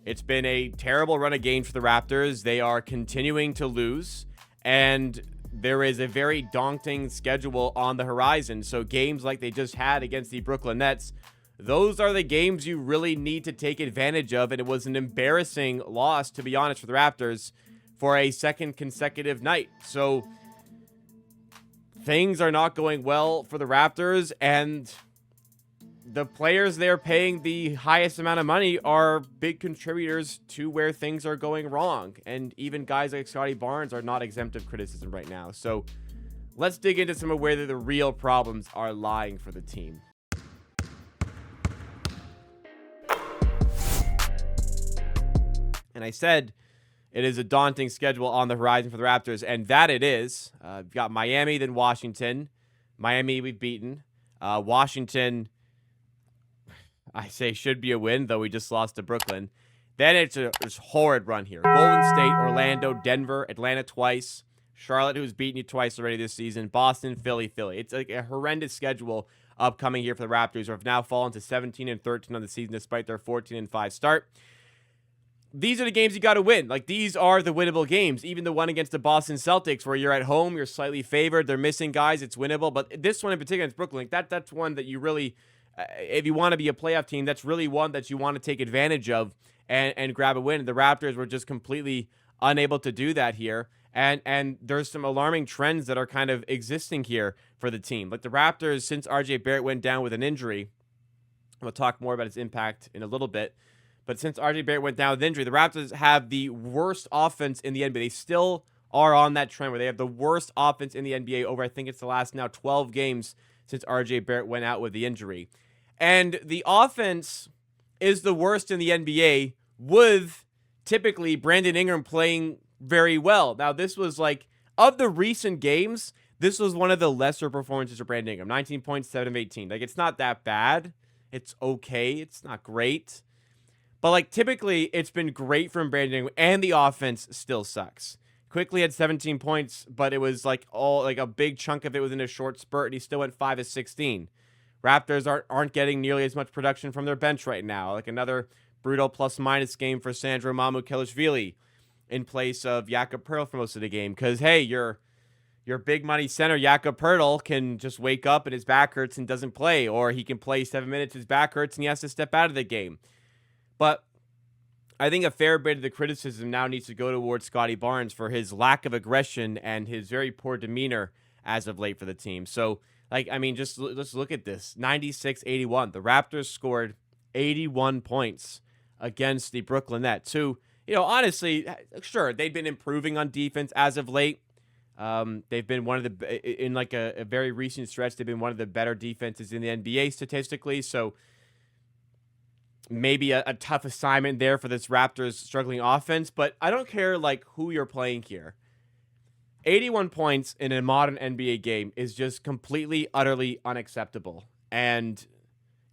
It's been a terrible run of games for the Raptors. They are continuing to lose, and there is a very daunting schedule on the horizon. So games like they just had against the Brooklyn Nets, those are the games you really need to take advantage of, and it was an embarrassing loss, to be honest, for the Raptors for a second consecutive night. So things are not going well for the Raptors, and the players they're paying the highest amount of money are big contributors to where things are going wrong. And even guys like Scotty Barnes are not exempt of criticism right now. So let's dig into some of where the real problems are lying for the team. And I said it is a daunting schedule on the horizon for the Raptors, and that it is. We've got Miami, then Washington. Miami we've beaten. Washington, I say should be a win, though we just lost to Brooklyn. Then it's a horrid run here. Golden State, Orlando, Denver, Atlanta twice. Charlotte, who's beaten you twice already this season. Boston, Philly. It's like a horrendous schedule upcoming here for the Raptors, who have now fallen to 17-13 on the season despite their 14-5 start. These are the games you got to win. Like, these are the winnable games. Even the one against the Boston Celtics, where you're at home, you're slightly favored, they're missing guys, it's winnable. But this one in particular against Brooklyn, that's one that you really, if you want to be a playoff team, that's really one that you want to take advantage of and grab a win. The Raptors were just completely unable to do that here. And there's some alarming trends that are kind of existing here for the team. Like the Raptors, since RJ Barrett went down with an injury, we'll talk more about his impact in a little bit. But since RJ Barrett went down with injury, the Raptors have the worst offense in the NBA. They still are on that trend where they have the worst offense in the NBA over, I think it's the last now 12 games since RJ Barrett went out with the injury. And the offense is the worst in the NBA with typically Brandon Ingram playing very well. Now, this was like, of the recent games, this was one of the lesser performances for Brandon Ingram. 19 points, 7 of 18. Like, it's not that bad. It's okay. It's not great. But, like, typically, it's been great from Brandon Ingram, and the offense still sucks. Quickly had 17 points, but it was, like, a big chunk of it was in a short spurt, and he still went 5 of 16. Raptors aren't getting nearly as much production from their bench right now. Like, another brutal plus-minus game for Sandro Mamukelashvili in place of Jakob Poeltl for most of the game. Because, hey, your big money center, Jakob Poeltl, can just wake up and his back hurts and doesn't play. Or he can play 7 minutes, his back hurts, and he has to step out of the game. But I think a fair bit of the criticism now needs to go towards Scotty Barnes for his lack of aggression and his very poor demeanor as of late for the team. So, like, I mean, just let's look at this. 96-81. The Raptors scored 81 points against the Brooklyn Nets, who, you know, honestly, sure, they've been improving on defense as of late. They've been one of the, in like a very recent stretch, they've been one of the better defenses in the NBA statistically. So maybe a tough assignment there for this Raptors struggling offense, but I don't care like who you're playing here. 81 points in a modern NBA game is just completely, utterly unacceptable and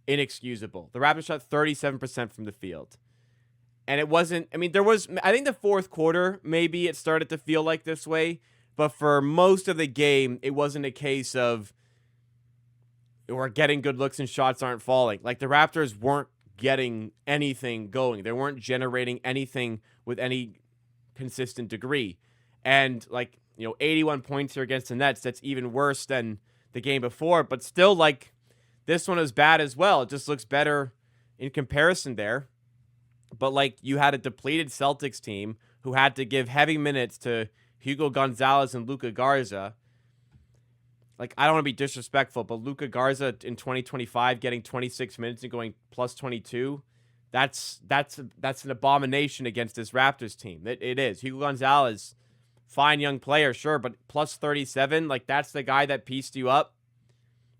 inexcusable. The Raptors shot 37% from the field. And it wasn't, I mean, I think the fourth quarter, maybe it started to feel like this way, but for most of the game, it wasn't a case of we're getting good looks and shots aren't falling. Like the Raptors weren't getting anything going. They weren't generating anything with any consistent degree. And like, you know, 81 points here against the Nets, that's even worse than the game before, but still like this one is bad as well. It just looks better in comparison there. But like you had a depleted Celtics team who had to give heavy minutes to Hugo Gonzalez and Luka Garza. Like, I don't want to be disrespectful, but Luka Garza in 2025 getting 26 minutes and going plus 22, that's an abomination against this Raptors team. It is. Hugo Gonzalez, fine young player, sure, but plus 37, like that's the guy that pieced you up.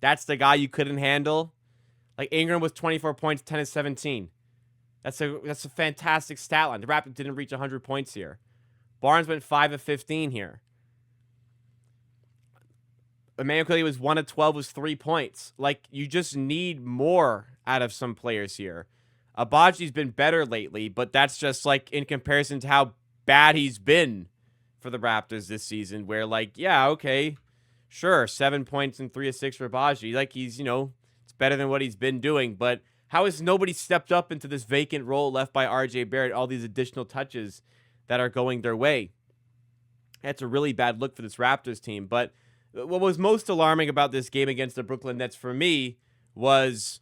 That's the guy you couldn't handle. Like Ingram was 24 points, 10 of 17. That's a fantastic stat line. The Raptors didn't reach 100 points here. Barnes went 5 of 15 here. Emmanuel Quickley was 1 of 12, was 3 points. Like, you just need more out of some players here. Abaji's been better lately, but that's just, like, in comparison to how bad he's been for the Raptors this season, where, like, yeah, okay, sure, 7 points and 3 of 6 for Abaji. Like, he's, you know, it's better than what he's been doing, but How has nobody stepped up into this vacant role left by RJ Barrett, all these additional touches that are going their way? That's a really bad look for this Raptors team. But what was most alarming about this game against the Brooklyn Nets for me was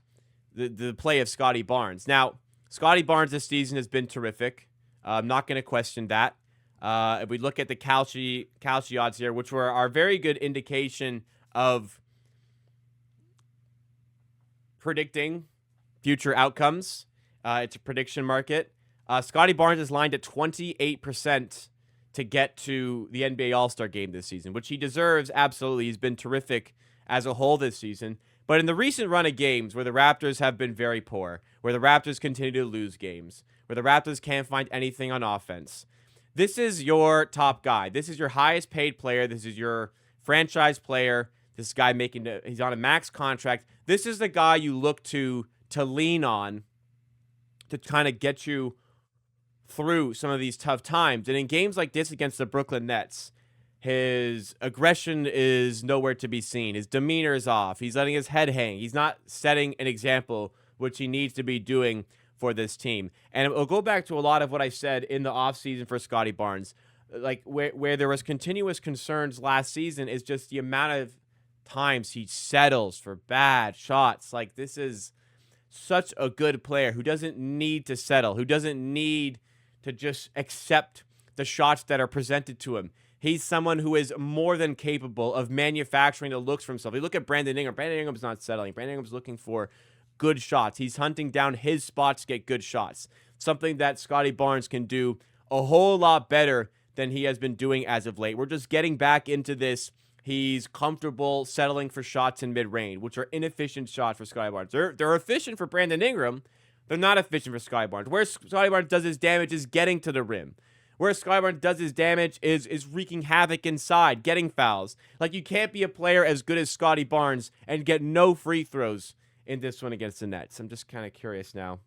the play of Scotty Barnes. Now, Scotty Barnes this season has been terrific. I'm not going to question that. If we look at the Calci odds here, which were our very good indication of predicting future outcomes, it's a prediction market. Scotty Barnes is lined at 28% to get to the NBA All-Star game this season, which he deserves absolutely. He's been terrific as a whole this season. But in the recent run of games where the Raptors have been very poor, where the Raptors continue to lose games, where the Raptors can't find anything on offense, this is your top guy. This is your highest paid player. This is your franchise player. This guy he's on a max contract. This is the guy you look to lean on to kind of get you through some of these tough times. And in games like this against the Brooklyn Nets, his aggression is nowhere to be seen. His demeanor is off. He's letting his head hang. He's not setting an example, which he needs to be doing for this team. And it'll go back to a lot of what I said in the offseason for Scotty Barnes. Like where there was continuous concerns last season is just the amount of times he settles for bad shots. Like, this is such a good player who doesn't need to settle, who doesn't need to just accept the shots that are presented to him. He's someone who is more than capable of manufacturing the looks for himself. You look at Brandon Ingram. Brandon Ingram's not settling. Brandon Ingram's looking for good shots. He's hunting down his spots to get good shots. Something that Scotty Barnes can do a whole lot better than he has been doing as of late. We're just getting back into this. He's comfortable settling for shots in mid-range, which are inefficient shots for Scotty Barnes. They're efficient for Brandon Ingram. They're not efficient for Scotty Barnes. Where Scotty Barnes does his damage is getting to the rim. Where Scotty Barnes does his damage is wreaking havoc inside, getting fouls. Like, you can't be a player as good as Scotty Barnes and get no free throws in this one against the Nets. I'm just kind of curious now.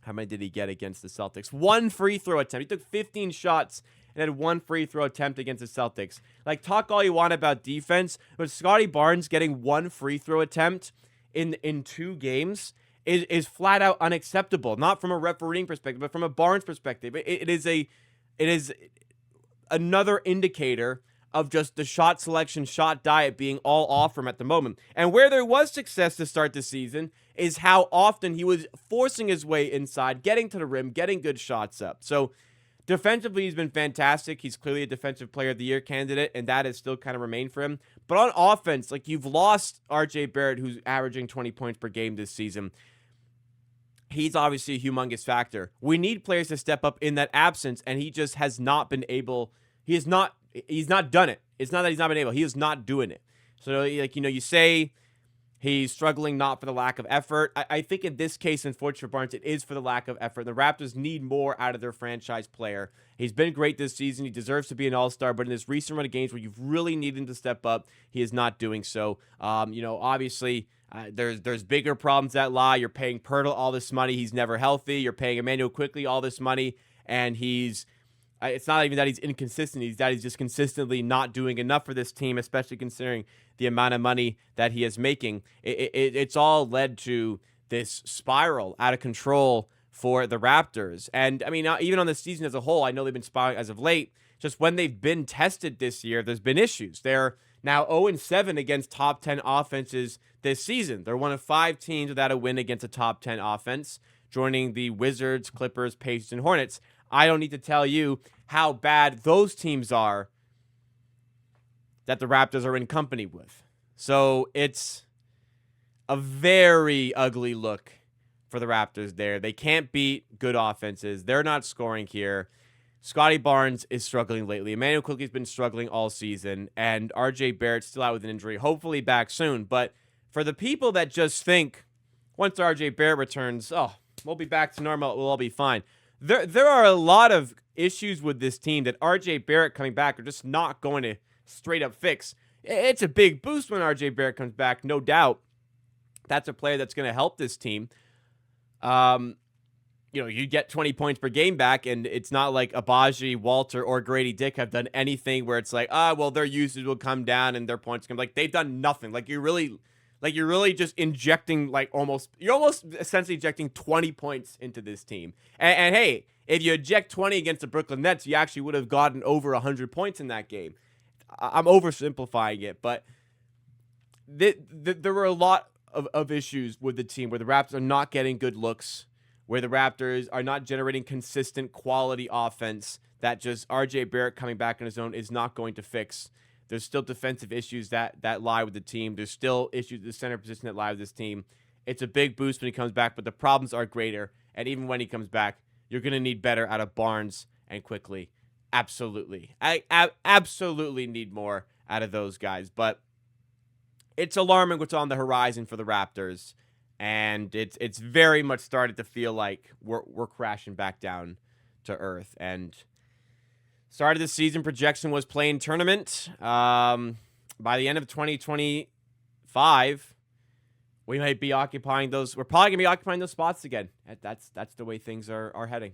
How many did he get against the Celtics? 1 free throw attempt. He took 15 shots and had 1 free throw attempt against the Celtics. Like, talk all you want about defense, but Scotty Barnes getting 1 free throw attempt in 2 games is flat out unacceptable. Not from a refereeing perspective, but from a Barnes perspective. It is another indicator of just the shot selection, shot diet being all off from at the moment. And where there was success to start the season is how often he was forcing his way inside, getting to the rim, getting good shots up. So defensively, he's been fantastic. He's clearly a Defensive Player of the Year candidate, and that has still kind of remained for him. But on offense, like, you've lost RJ Barrett, who's averaging 20 points per game this season. He's obviously a humongous factor. We need players to step up in that absence, and he just has not been able. He's not done it. It's not that he's not been able. He is not doing it. So, like, you say he's struggling not for the lack of effort. I think in this case, unfortunately for Barnes, it is for the lack of effort. The Raptors need more out of their franchise player. He's been great this season. He deserves to be an all-star, but in this recent run of games where you've really needed him to step up, he is not doing so. Obviously, there's bigger problems that lie. You're paying Pirtle all this money. He's never healthy. You're paying Emmanuel Quickly all this money, and it's not even that he's inconsistent. He's just consistently not doing enough for this team, especially considering the amount of money that he is making. It's all led to this spiral out of control for the Raptors. And, I mean, even on the season as a whole, I know they've been spiraling as of late. Just when they've been tested this year, there's been issues. They're now 0-7 against top 10 offenses this season. They're one of 5 teams without a win against a top 10 offense, joining the Wizards, Clippers, Pacers, and Hornets. I don't need to tell you how bad those teams are that the Raptors are in company with. So it's a very ugly look for the Raptors there. They can't beat good offenses. They're not scoring here. Scotty Barnes is struggling lately. Emmanuel Quickly's been struggling all season, and RJ Barrett's still out with an injury, hopefully back soon. But for the people that just think once RJ Barrett returns, we'll be back to normal, we'll all be fine. There are a lot of issues with this team that RJ Barrett coming back are just not going to straight up fix. It's a big boost when RJ Barrett comes back, no doubt. That's a player that's going to help this team. You get 20 points per game back, and it's not like Abaji, Walter, or Grady Dick have done anything where it's like, their usage will come down and their points come. Like, they've done nothing. Like, you're really Like you're really just injecting you're almost essentially injecting 20 points into this team. And hey, if you eject 20 against the Brooklyn Nets, you actually would have gotten over 100 points in that game. I'm oversimplifying it, but there were a lot of issues with the team where the Raptors are not getting good looks, where the Raptors are not generating consistent quality offense that just RJ Barrett coming back on his own is not going to fix. There's still defensive issues that lie with the team. There's still issues at the center position that lie with this team. It's a big boost when he comes back, but the problems are greater. And even when he comes back, you're going to need better out of Barnes and Quickly. Absolutely. I absolutely need more out of those guys. But it's alarming what's on the horizon for the Raptors. And it's very much started to feel like we're crashing back down to earth. And start of the season projection was play-in tournament. By the end of 2025, we might be occupying those. We're probably gonna be occupying those spots again. That's the way things are heading.